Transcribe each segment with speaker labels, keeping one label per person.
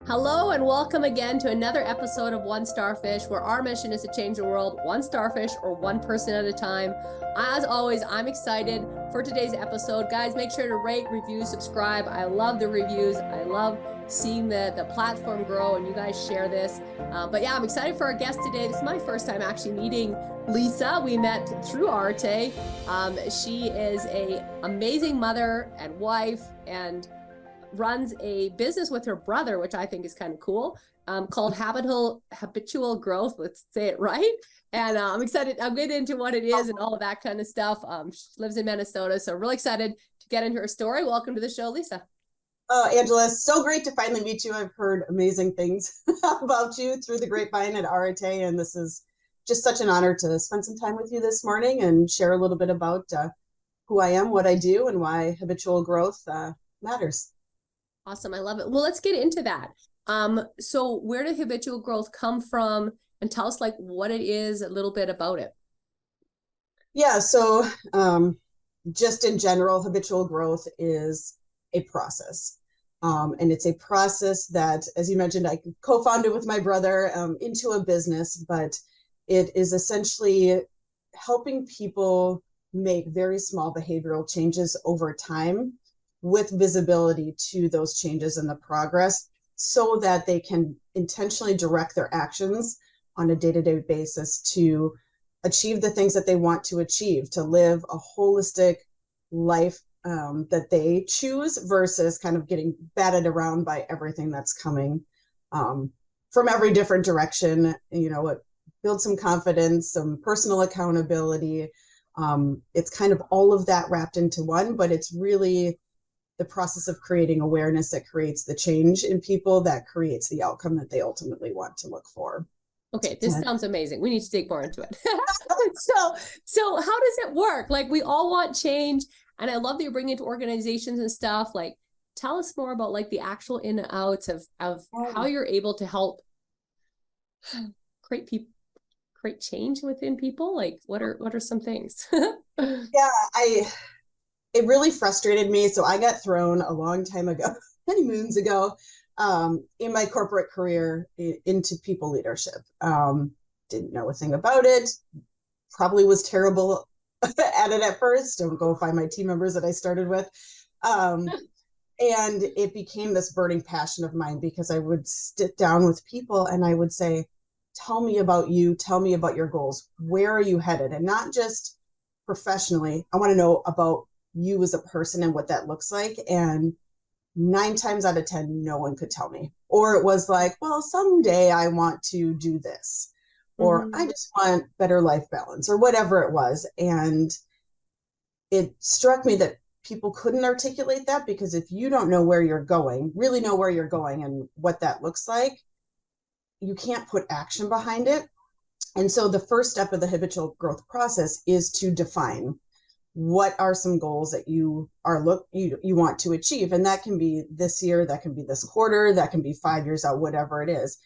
Speaker 1: Hello and welcome again to another episode of One Starfish, where our mission is to change the world one starfish or one person at a time. As always, I'm excited for today's episode. Guys, make sure to rate, review, subscribe. I love the reviews. I love seeing the platform grow and you guys share this. But yeah, I'm excited for our guest today. This is my first time actually meeting Lisa. We met through Arte. She is an amazing mother and wife and runs a business with her brother, which I think is kind of cool, called Habitual Growth. Let's say it right. And I'm excited. I'll get into what it is and all of that kind of stuff. She lives in Minnesota, so really excited to get into her story. Welcome to the show, Lisa.
Speaker 2: Angela, so great to finally meet you. I've heard amazing things about you through the grapevine at Arte, and this is just such an honor to spend some time with you this morning and share a little bit about who I am, what I do, and why habitual growth matters.
Speaker 1: Awesome. I love it. Well, let's get into that. So where did habitual growth come from? And tell us like what it is, a little bit about it.
Speaker 2: Yeah, so just in general, habitual growth is a process. And it's a process that, as you mentioned, I co-founded with my brother into a business, but it is essentially helping people make very small behavioral changes over time with visibility to those changes and the progress so that they can intentionally direct their actions on a day-to-day basis to achieve the things that they want to achieve, to live a holistic life that they choose versus kind of getting batted around by everything that's coming from every different direction. You know, it builds some confidence, some personal accountability. It's kind of all of that wrapped into one, but it's really the process of creating awareness that creates the change in people that creates the outcome that they ultimately want to look for.
Speaker 1: Okay, this sounds amazing. We need to dig more into it. So how does it work? Like we all want change, and I love that you're bringing it to organizations and stuff. Like, tell us more about like the actual in and outs of how you're able to help create change within people. Like, what are some things?
Speaker 2: Yeah, it really frustrated me. So I got thrown a long time ago, many moons ago, in my corporate career into people leadership. Didn't know a thing about it. Probably was terrible at it at first. Don't go find my team members that I started with. And it became this burning passion of mine because I would sit down with people and I would say, tell me about you. Tell me about your goals. Where are you headed? And not just professionally. I want to know about you as a person and what that looks like. And 9 times out of 10, no one could tell me. Or it was like, well, someday I want to do this, or I just want better life balance, or whatever it was. And it struck me that people couldn't articulate that, because if you don't know where you're going, really know where you're going and what that looks like, you can't put action behind it. And so the first step of the habitual growth process is to define what are some goals that you want to achieve. And that can be this year, that can be this quarter, that can be 5 years out, whatever it is.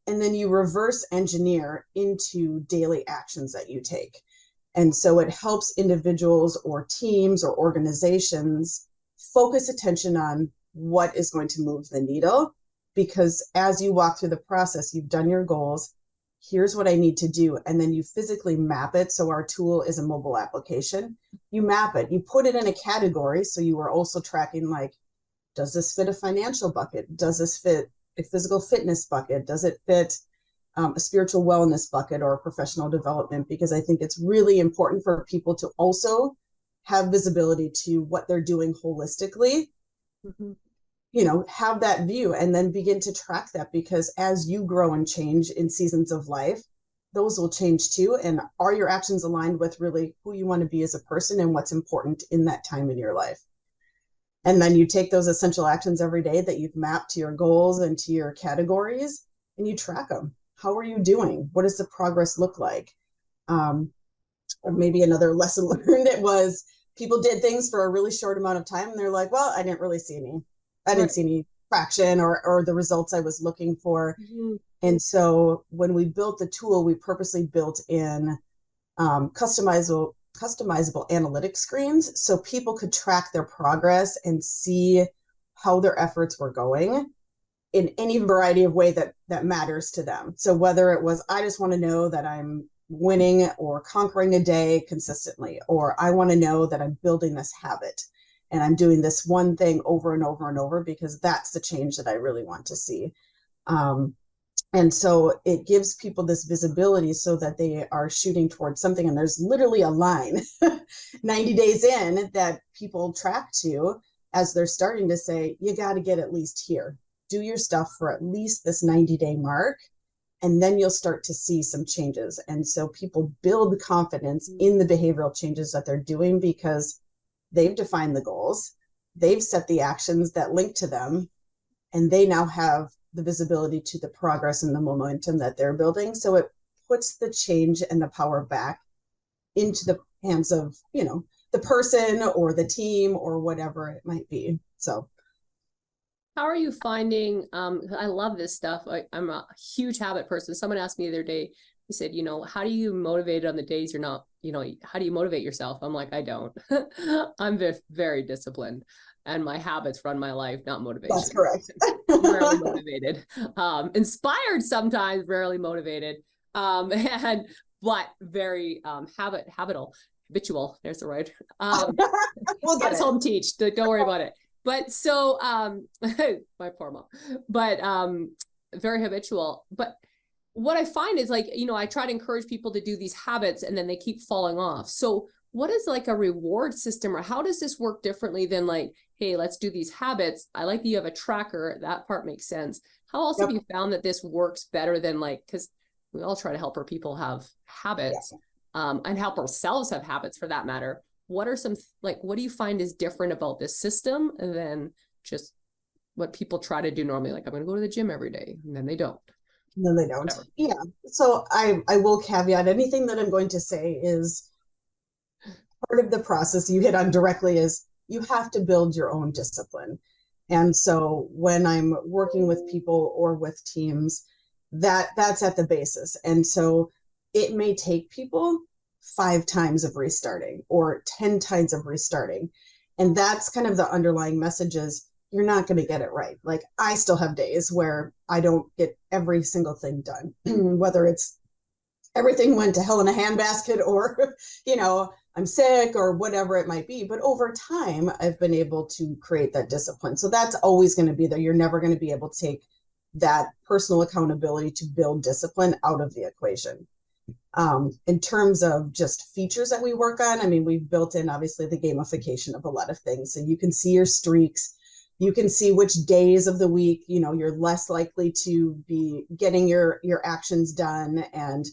Speaker 2: And then you reverse engineer into daily actions that you take. And so it helps individuals or teams or organizations focus attention on what is going to move the needle. Because as you walk through the process, you've done your goals. Here's what I need to do. And then you physically map it. So our tool is a mobile application. You map it, you put it in a category. So you are also tracking, like, does this fit a financial bucket? Does this fit a physical fitness bucket? Does it fit a spiritual wellness bucket or a professional development? Because I think it's really important for people to also have visibility to what they're doing holistically. You know, have that view and then begin to track that, because as you grow and change in seasons of life, those will change too. And are your actions aligned with really who you want to be as a person and what's important in that time in your life? And then you take those essential actions every day that you've mapped to your goals and to your categories, and you track them. How are you doing? What does the progress look like? Or maybe another lesson learned, it was people did things for a really short amount of time and they're like, well, I didn't see any traction or the results I was looking for. And so when we built the tool, we purposely built in customizable analytic screens so people could track their progress and see how their efforts were going. in any variety of way that matters to them. So whether it was, I just want to know that I'm winning or conquering a day consistently, or I want to know that I'm building this habit and I'm doing this one thing over and over and over, because that's the change that I really want to see. Um, and so it gives people this visibility so that they are shooting towards something. And there's literally a line 90 days in that people track to as they're starting to say, you got to get at least here. Do your stuff for at least this 90-day mark, and then you'll start to see some changes. And so people build confidence in the behavioral changes that they're doing because they've defined the goals, they've set the actions that link to them, and they now have the visibility to the progress and the momentum that they're building. So it puts the change and the power back into the hands of, the person or the team or whatever it might be. So
Speaker 1: how are you finding, I love this stuff. I'm a huge habit person. Someone asked me the other day, he said, how do you motivate on the days you're not, how do you motivate yourself? I'm like, I don't. I'm very, very disciplined, and my habits run my life, not motivation.
Speaker 2: that's correct.
Speaker 1: Rarely motivated, inspired sometimes, rarely motivated, but very habitual. There's the right.
Speaker 2: We'll get it.
Speaker 1: Home teach. Don't worry about it. But so, my poor mom. But very habitual. But what I find is, like, I try to encourage people to do these habits, and then they keep falling off. So what is like a reward system, or how does this work differently than like, hey, let's do these habits? I like that you have a tracker. That part makes sense. How else have you found that this works better than, like, because we all try to help our people have habits, and help ourselves have habits for that matter. What are some, like, what do you find is different about this system than just what people try to do normally? Like, I'm going to go to the gym every day, and then they don't.
Speaker 2: No, they don't. Whatever. Yeah. So I will caveat anything that I'm going to say is part of the process you hit on directly is you have to build your own discipline. And so when I'm working with people or with teams, that's at the basis. And so it may take people 5 times of restarting or 10 times of restarting. And that's kind of the underlying message is you're not going to get it right. Like, I still have days where I don't get every single thing done, whether it's everything went to hell in a handbasket or, I'm sick or whatever it might be. But over time, I've been able to create that discipline. So that's always going to be there. You're never going to be able to take that personal accountability to build discipline out of the equation. In terms of just features that we work on, I mean, we've built in obviously the gamification of a lot of things. So you can see your streaks, you can see which days of the week, you're less likely to be getting your actions done. And,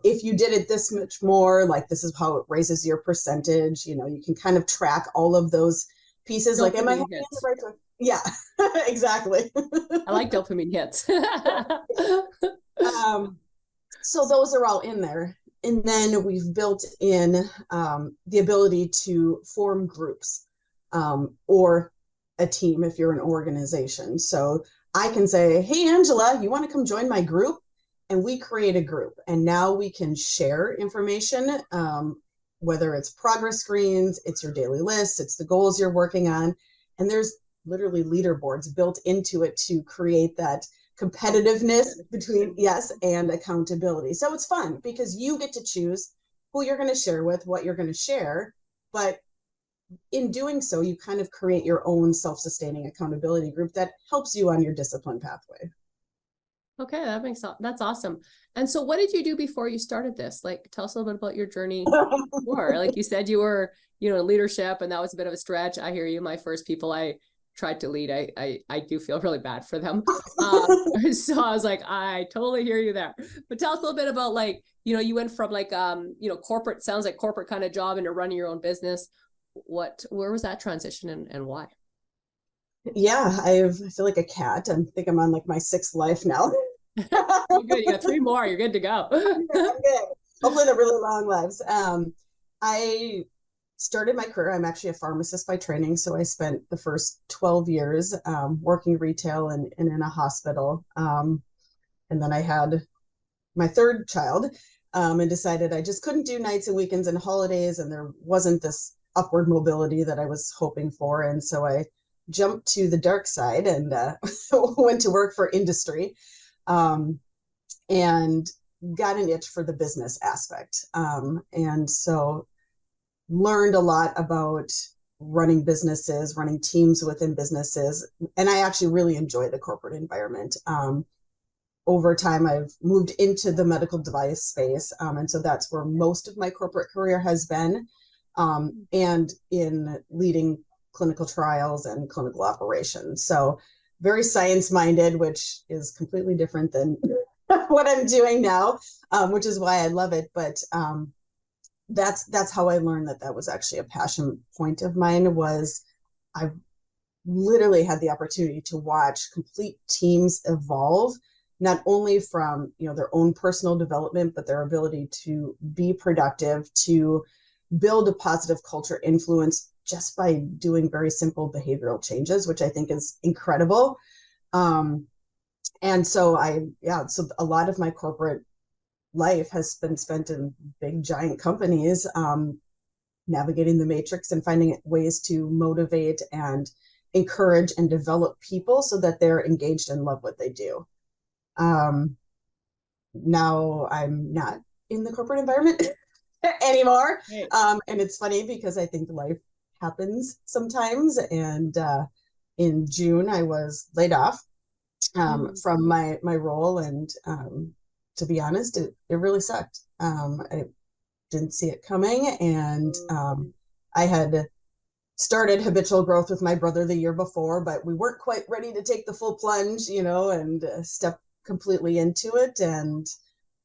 Speaker 2: if you did it this much more, like, this is how it raises your percentage. You can kind of track all of those pieces. Like, am I heading in the right direction? Yeah, exactly.
Speaker 1: I like dopamine hits.
Speaker 2: So those are all in there. And then we've built in the ability to form groups or a team if you're an organization. So I can say, hey, Angela, you want to come join my group? And we create a group. And now we can share information, whether it's progress screens, it's your daily list, it's the goals you're working on. And there's literally leaderboards built into it to create that competitiveness between and accountability. So it's fun because you get to choose who you're going to share with, what you're going to share. But in doing so, you kind of create your own self-sustaining accountability group that helps you on your discipline pathway.
Speaker 1: Okay, that's awesome. And so what did you do before you started this? Like, tell us a little bit about your journey before. Like you said, you were, in leadership, and that was a bit of a stretch. I hear you. My first people I tried to lead, I do feel really bad for them. So I was like, I totally hear you there. But tell us a little bit about, like, you went from like, corporate, sounds like corporate kind of job, into running your own business. Where was that transition and why?
Speaker 2: Yeah, I feel like a cat. I think I'm on like my 6th life now.
Speaker 1: You're good. You got 3 more. You're good to go.
Speaker 2: I'm good. Hopefully they're really long lives. I started my career. I'm actually a pharmacist by training. So I spent the first 12 years working retail and in a hospital. And then I had my 3rd child and decided I just couldn't do nights and weekends and holidays. And there wasn't this upward mobility that I was hoping for. And so I jumped to the dark side and went to work for industry, um, and got an itch for the business aspect. And so learned a lot about running businesses, running teams within businesses. And I actually really enjoy the corporate environment. Over time, I've moved into the medical device space. And so that's where most of my corporate career has been, and in leading clinical trials and clinical operations. So very science minded, which is completely different than what I'm doing now, which is why I love it. But that's how I learned that was actually a passion point of mine. Was I've literally had the opportunity to watch complete teams evolve, not only from their own personal development, but their ability to be productive, to build a positive culture influence just by doing very simple behavioral changes, which I think is incredible. And so so a lot of my corporate life has been spent in big, giant companies, navigating the matrix and finding ways to motivate and encourage and develop people so that they're engaged and love what they do. Now I'm not in the corporate environment anymore. And it's funny because I think life happens sometimes. And in June, I was laid off from my role. And to be honest, it really sucked. I didn't see it coming. And I had started Habitual Growth with my brother the year before, but we weren't quite ready to take the full plunge, and step completely into it. And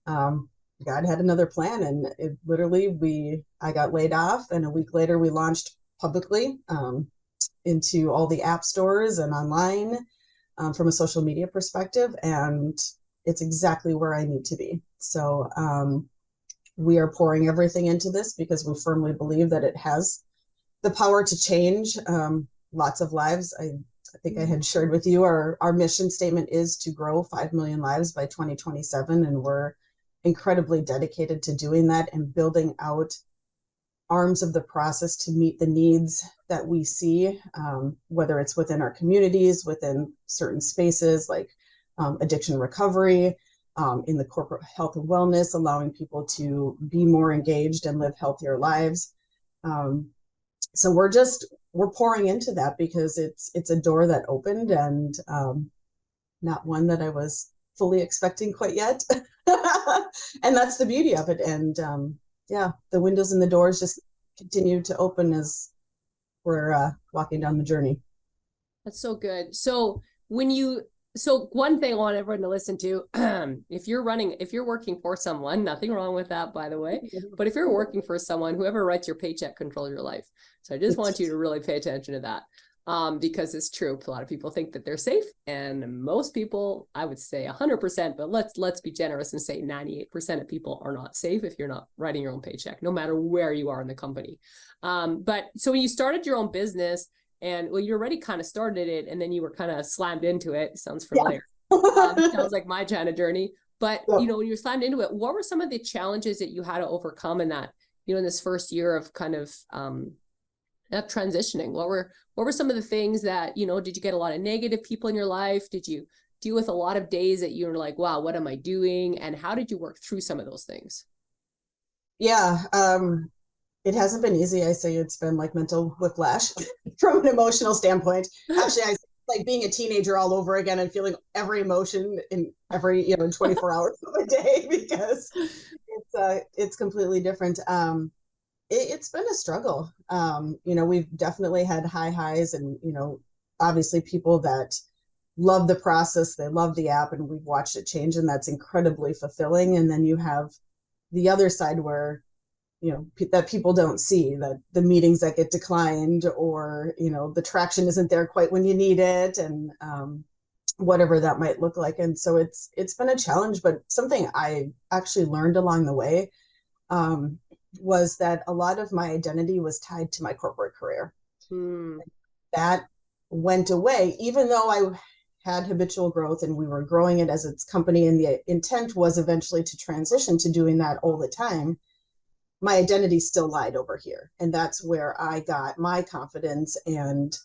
Speaker 2: God had another plan, and it literally I got laid off, and a week later we launched publicly into all the app stores and online, from a social media perspective, and it's exactly where I need to be. So we are pouring everything into this because we firmly believe that it has the power to change lots of lives. I think I had shared with you our mission statement is to grow 5 million lives by 2027, and we're incredibly dedicated to doing that and building out arms of the process to meet the needs that we see, whether it's within our communities, within certain spaces like addiction recovery, in the corporate health and wellness, allowing people to be more engaged and live healthier lives. So we're pouring into that because it's a door that opened, and not one that I was fully expecting quite yet. And that's the beauty of it. And the windows and the doors just continue to open as we're walking down the journey.
Speaker 1: That's so good. So one thing I want everyone to listen to, if you're working for someone, nothing wrong with that, by the way, but if you're working for someone, whoever writes your paycheck controls your life. So I just want you to really pay attention to that. Because it's true. A lot of people think that they're safe, and most people, I would say 100%, but let's be generous and say 98% of people are not safe if you're not writing your own paycheck, no matter where you are in the company. But so when you started your own business, and well, you already kind of started it, and then you were kind of slammed into it. Sounds familiar. Yeah. Sounds like my kind of journey. But when you were slammed into it, what were some of the challenges that you had to overcome in that, in this first year of kind of transitioning? What were some of the things that, did you get a lot of negative people in your life? Did you deal with a lot of days that you were like, wow, what am I doing? And how did you work through some of those things?
Speaker 2: Yeah. It hasn't been easy. I say it's been like mental whiplash from an emotional standpoint. Actually, I like being a teenager all over again and feeling every emotion in every, 24 hours of a day, because it's completely different. It's been a struggle. We've definitely had high highs, and, obviously people that love the process, they love the app, and we've watched it change, and that's incredibly fulfilling. And then you have the other side where, that people don't see, that the meetings that get declined, or, the traction isn't there quite when you need it, and whatever that might look like. And so it's been a challenge, but something I actually learned along the way was that a lot of my identity was tied to my corporate career. That went away, even though I had Habitual Growth and we were growing it as its company, and the intent was eventually to transition to doing that all the time. My identity still lied over here. And that's where I got my confidence and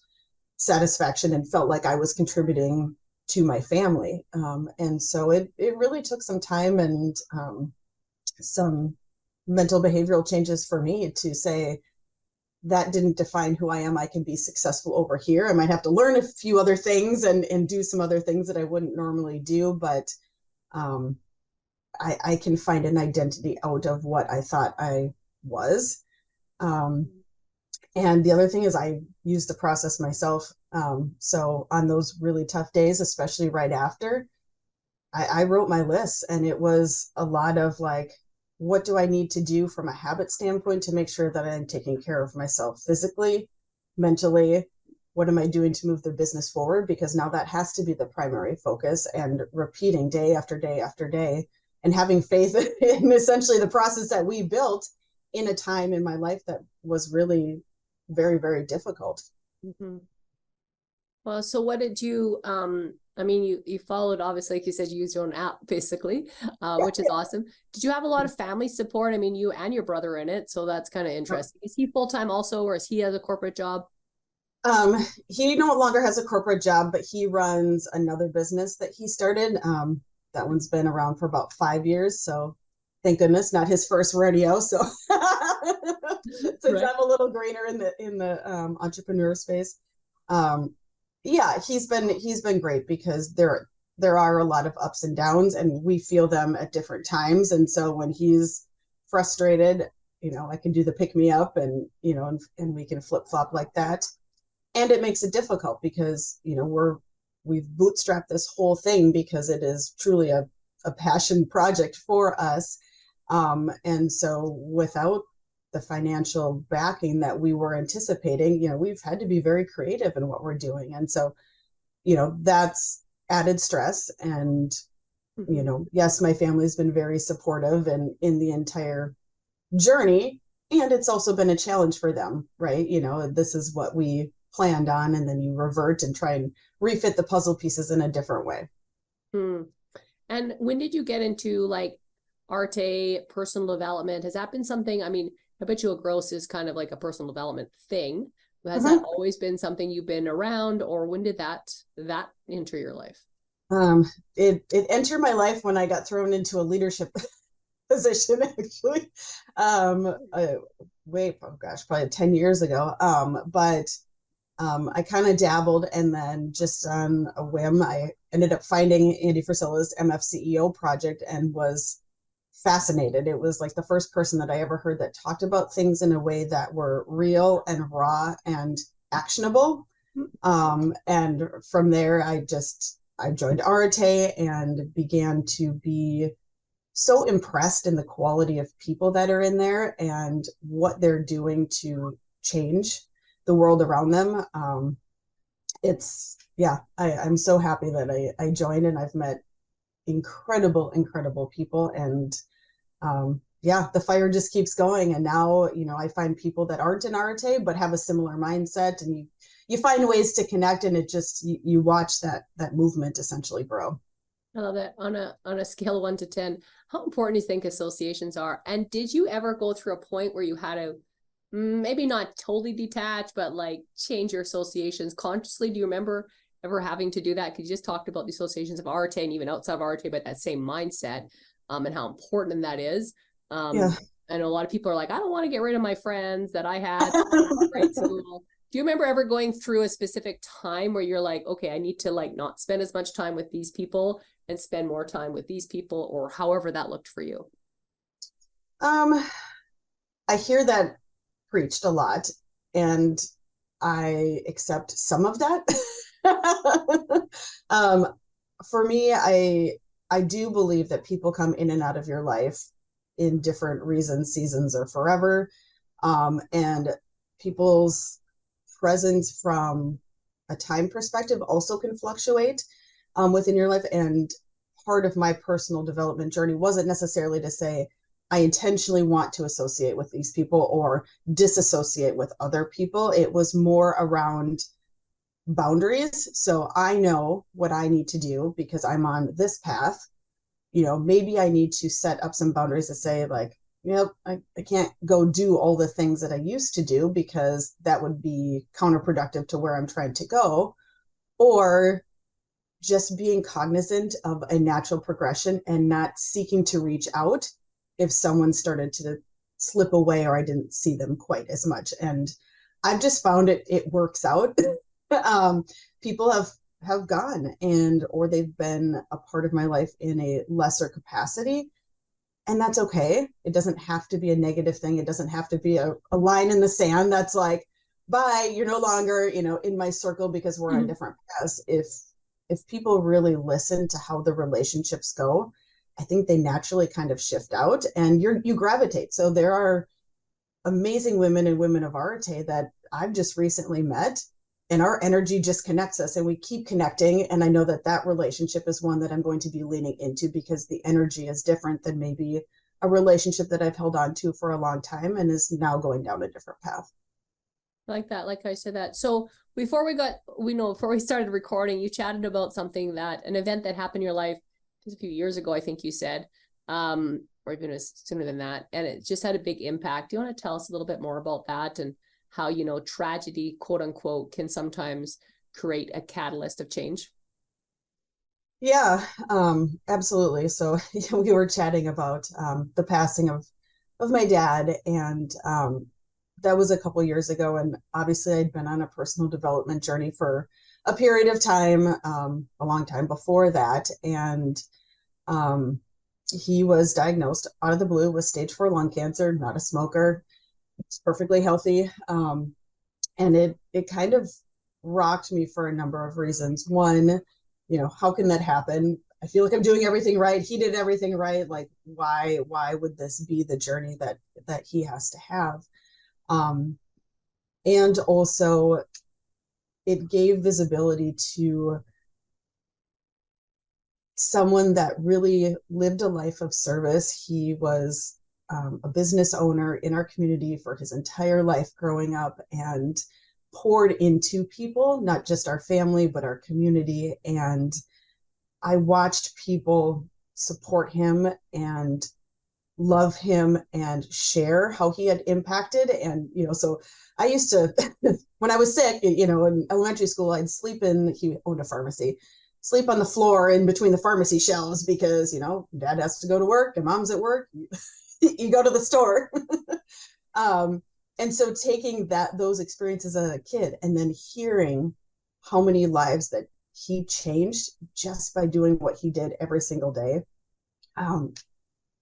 Speaker 2: satisfaction and felt like I was contributing to my family. And so it really took some time and some mental behavioral changes for me to say that didn't define who I am. I can be successful over here. I might have to learn a few other things and do some other things that I wouldn't normally do, but um, I can find an identity out of what I thought I was. Um, and the other thing is I use the process myself. So on those really tough days, especially right after, I wrote my list, and it was a lot of like, what do I need to do from a habit standpoint to make sure that I'm taking care of myself physically, mentally? What am I doing to move the business forward? Because now that has to be the primary focus, and repeating day after day after day and having faith in essentially the process that we built in a time in my life that was really very, very difficult.
Speaker 1: Mm-hmm. Well, so what did you, I mean, you followed, obviously, like you said, you used your own app basically, which is awesome. Did you have a lot of family support? I mean, you and your brother in it, so that's kind of interesting. Is he full-time also, or is he has a corporate job?
Speaker 2: He no longer has a corporate job, but he runs another business that he started. That one's been around for about 5 years. So thank goodness, not his first rodeo. So since
Speaker 1: Right.
Speaker 2: I'm a little greener in the entrepreneur space, um, yeah, he's been great because there are a lot of ups and downs, and we feel them at different times. And so when he's frustrated, I can do the pick me up, and we can flip flop like that. And it makes it difficult because we've bootstrapped this whole thing because it is truly a passion project for us, and so without the financial backing that we were anticipating, we've had to be very creative in what we're doing, and so that's added stress. And
Speaker 1: Mm-hmm.
Speaker 2: yes, my family's been very supportive and in the entire journey, and it's also been a challenge for them, right? This is what we planned on, and then you revert and try and refit the puzzle pieces in a different way.
Speaker 1: Hmm. And when did you get into like Arte, personal development? Has that been something? I mean, habitual growth is kind of like a personal development thing. Has that
Speaker 2: Mm-hmm.
Speaker 1: always been something you've been around, or when did that enter your life?
Speaker 2: um, it entered my life when I got thrown into a leadership position, actually. Wait, oh gosh, probably 10 years ago. But I kind of dabbled, and then just on a whim, I ended up finding Andy Frisella's MFCEO project and was fascinated. It was like the first person that I ever heard that talked about things in a way that were real and raw and actionable. And from there, I joined Arate and began to be so impressed in the quality of people that are in there and what they're doing to change the world around them. I'm so happy that I joined, and I've met incredible, incredible people. And the fire just keeps going. And now, I find people that aren't in Arte, but have a similar mindset, and you find ways to connect, and it just, you watch that movement essentially grow.
Speaker 1: I love that. On a scale of 1 to 10, how important do you think associations are? And did you ever go through a point where you had to maybe not totally detach, but like change your associations consciously? Do you remember ever having to do that? Because you just talked about the associations of Arte and even outside of Arte, but that same mindset, and how important that is.
Speaker 2: Yeah.
Speaker 1: I know a lot of people are like, I don't want to get rid of my friends that I had grade school. Do you remember ever going through a specific time where you're like, okay, I need to like not spend as much time with these people and spend more time with these people, or however that looked for you?
Speaker 2: um, I hear that preached a lot, and I accept some of that. um, for me, I do believe that people come in and out of your life in different reasons, seasons, or forever. And people's presence from a time perspective also can fluctuate within your life. And part of my personal development journey wasn't necessarily to say, I intentionally want to associate with these people or disassociate with other people. It was more around boundaries. So I know what I need to do because I'm on this path. Maybe I need to set up some boundaries to say, like, I can't go do all the things that I used to do because that would be counterproductive to where I'm trying to go. Or just being cognizant of a natural progression and not seeking to reach out if someone started to slip away or I didn't see them quite as much. And I've just found it works out. um, People have gone and or they've been a part of my life in a lesser capacity, and that's okay. It doesn't have to be a negative thing. It doesn't have to be a line in the sand that's like, bye, you're no longer, in my circle because we're on
Speaker 1: Mhm.
Speaker 2: different paths. If people really listen to how the relationships go, I think they naturally kind of shift out and you gravitate. So there are amazing women and women of Arate that I've just recently met, and our energy just connects us and we keep connecting. And I know that that relationship is one that I'm going to be leaning into because the energy is different than maybe a relationship that I've held on to for a long time and is now going down a different path.
Speaker 1: Like that, like I said that. So before we started recording, you chatted about something that an event that happened in your life just a few years ago, I think you said, or even sooner than that, and it just had a big impact. Do you want to tell us a little bit more about that and how, tragedy, quote unquote, can sometimes create a catalyst of change?
Speaker 2: Yeah, absolutely. So we were chatting about the passing of my dad, and that was a couple years ago. And obviously, I'd been on a personal development journey for a period of time, a long time before that, and um, he was diagnosed out of the blue with stage 4 lung cancer. Not a smoker, was perfectly healthy, and it kind of rocked me for a number of reasons. One, how can that happen? I feel like I'm doing everything right. He did everything right. Like, why would this be the journey that he has to have? Um, and also, it gave visibility to someone that really lived a life of service. He was a business owner in our community for his entire life growing up and poured into people, not just our family, but our community. And I watched people support him and love him and share how he had impacted. And, so I used to, when I was sick, in elementary school, I'd sleep he owned a pharmacy, sleep on the floor in between the pharmacy shelves because, dad has to go to work and mom's at work. You go to the store. um, and so taking those experiences as a kid and then hearing how many lives that he changed just by doing what he did every single day, um,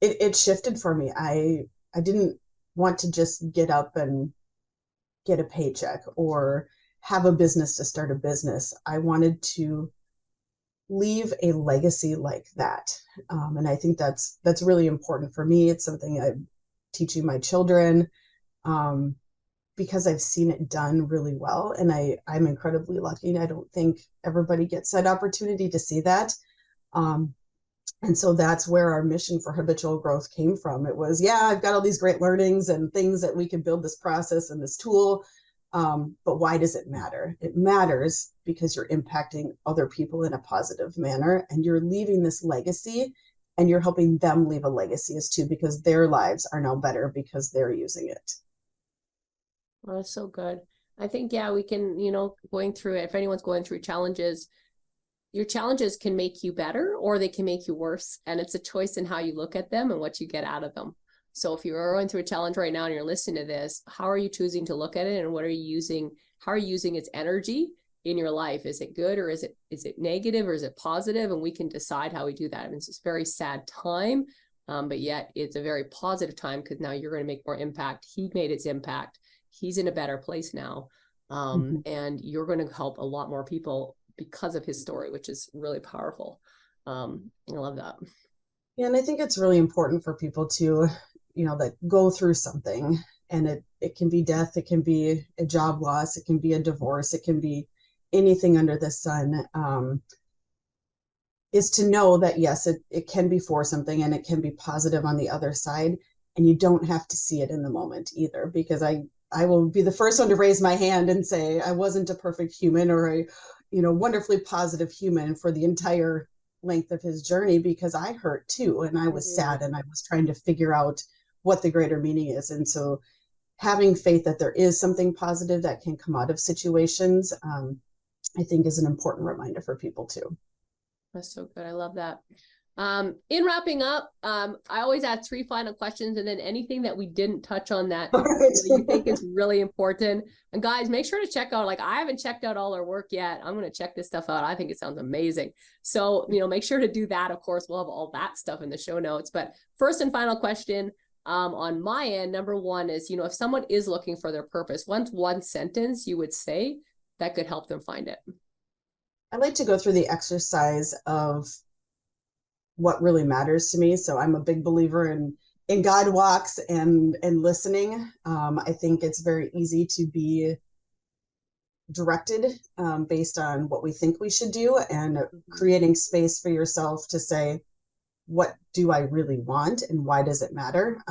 Speaker 2: it shifted for me. I didn't want to just get up and get a paycheck or have a business to start a business. I wanted to leave a legacy like that. And I think that's really important for me. It's something I'm teaching my children, um, because I've seen it done really well. And I'm incredibly lucky. I don't think everybody gets that opportunity to see that. Um, and so that's where our mission for habitual growth came from. It was, yeah, I've got all these great learnings and things that we can build this process and this tool. But why does it matter? It matters because you're impacting other people in a positive manner and you're leaving this legacy and you're helping them leave a legacy as too, because their lives are now better because they're using it.
Speaker 1: Oh, that's so good. I think, yeah, we can, going through it, if anyone's going through challenges, your challenges can make you better or they can make you worse. And it's a choice in how you look at them and what you get out of them. So if you're going through a challenge right now and you're listening to this, how are you choosing to look at it and what are you using? How are you using its energy in your life? Is it good or is it negative or is it positive? And we can decide how we do that. I mean, it's a very sad time, but yet it's a very positive time because now you're going to make more impact. He made its impact. He's in a better place now.
Speaker 2: Mm-hmm.
Speaker 1: And you're going to help a lot more people because of his story, which is really powerful. I love that.
Speaker 2: Yeah, and I think it's really important for people to, that go through something, and it can be death, it can be a job loss, it can be a divorce, it can be anything under the sun. Is to know that yes, it can be for something and it can be positive on the other side. And you don't have to see it in the moment either, because I will be the first one to raise my hand and say I wasn't a perfect human or a, wonderfully positive human for the entire length of his journey, because I hurt too and I was
Speaker 1: Mm-hmm.
Speaker 2: sad and I was trying to figure out what the greater meaning is. And so having faith that there is something positive that can come out of situations, I think is an important reminder for people too.
Speaker 1: That's so good. I love that. In wrapping up, I always ask 3 final questions, and then anything that we didn't touch on that you think is really important. And guys, make sure to check out, like, I haven't checked out all our work yet. I'm going to check this stuff out. I think it sounds amazing. So, make sure to do that. Of course, we'll have all that stuff in the show notes. But first and final question, on my end, number 1 is, if someone is looking for their purpose, what's one sentence you would say that could help them find it?
Speaker 2: I like to go through the exercise of what really matters to me. So I'm a big believer in God walks and listening. I think it's very easy to be directed based on what we think we should do, and creating space for yourself to say, what do I really want and why does it matter,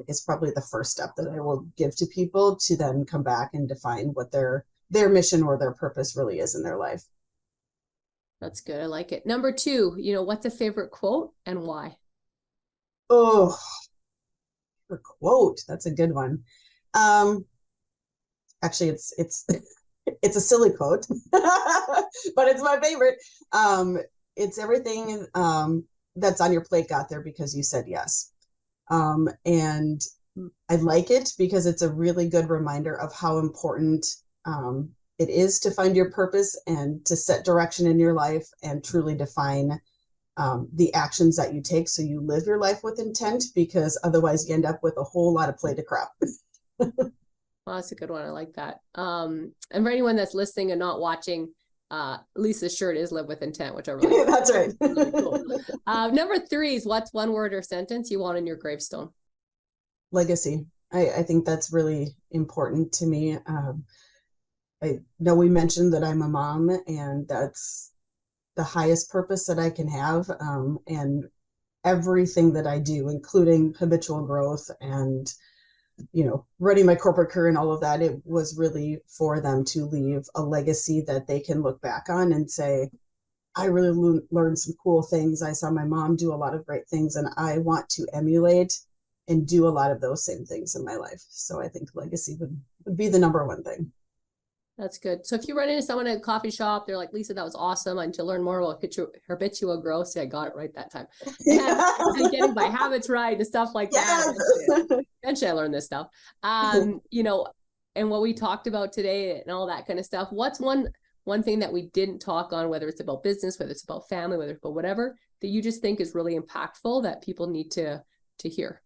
Speaker 2: is probably the first step that I will give to people to then come back and define what their mission or their purpose really is in their life.
Speaker 1: That's good. I like it. Number 2, what's a favorite quote and why?
Speaker 2: Oh, a quote. That's a good one. Actually, it's a silly quote, but it's my favorite. It's everything that's on your plate got there because you said yes. And I like it because it's a really good reminder of how important it is to find your purpose and to set direction in your life and truly define the actions that you take so you live your life with intent, because otherwise you end up with a whole lot of plate of crap.
Speaker 1: Well, that's a good one. I like that. And for anyone that's listening and not watching, Lisa's shirt is live with intent, which I really
Speaker 2: That's right.
Speaker 1: really cool. Number 3 is, what's one word or sentence you want in your gravestone?
Speaker 2: Legacy. I think that's really important to me. I know we mentioned that I'm a mom, and that's the highest purpose that I can have. And everything that I do, including habitual growth and, running my corporate career and all of that, it was really for them to leave a legacy that they can look back on and say, I really learned some cool things. I saw my mom do a lot of great things, and I want to emulate and do a lot of those same things in my life. So I think legacy would be the number 1 thing.
Speaker 1: That's good. So if you run into someone at a coffee shop, they're like, Lisa, that was awesome. And to learn more about habitual growth, see, I got it right that time. And getting my habits right and stuff like that. Eventually I learned this stuff. And what we talked about today and all that kind of stuff. What's one thing that we didn't talk on, whether it's about business, whether it's about family, whether it's about whatever, that you just think is really impactful that people need to hear?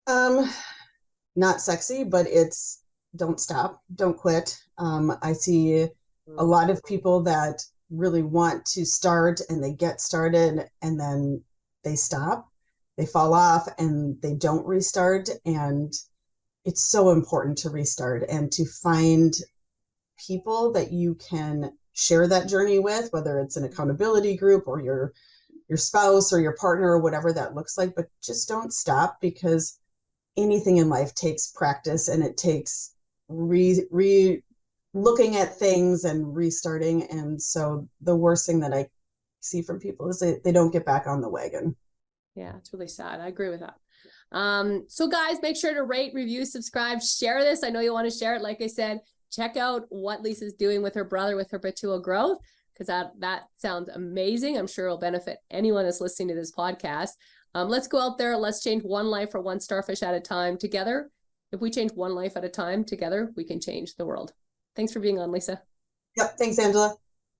Speaker 2: Not sexy, but it's don't stop, don't quit. I see a lot of people that really want to start and they get started and then they stop, they fall off and they don't restart. And it's so important to restart and to find people that you can share that journey with, whether it's an accountability group or your spouse or your partner or whatever that looks like. But just don't stop, because anything in life takes practice, and it takes looking at things and restarting. And so the worst thing that I see from people is they don't get back on the wagon.
Speaker 1: Yeah, it's really sad. I agree with that. So guys, make sure to rate, review, subscribe, share this. I know you want to share it. Like I said, check out what Lisa's doing with her brother with Habitual Growth, because that sounds amazing. I'm sure it'll benefit anyone that's listening to this podcast. Let's go out there. Let's change one life or one starfish at a time together. If we change one life at a time together, we can change the world. Thanks for being on, Lisa.
Speaker 2: Yep. Thanks, Angela.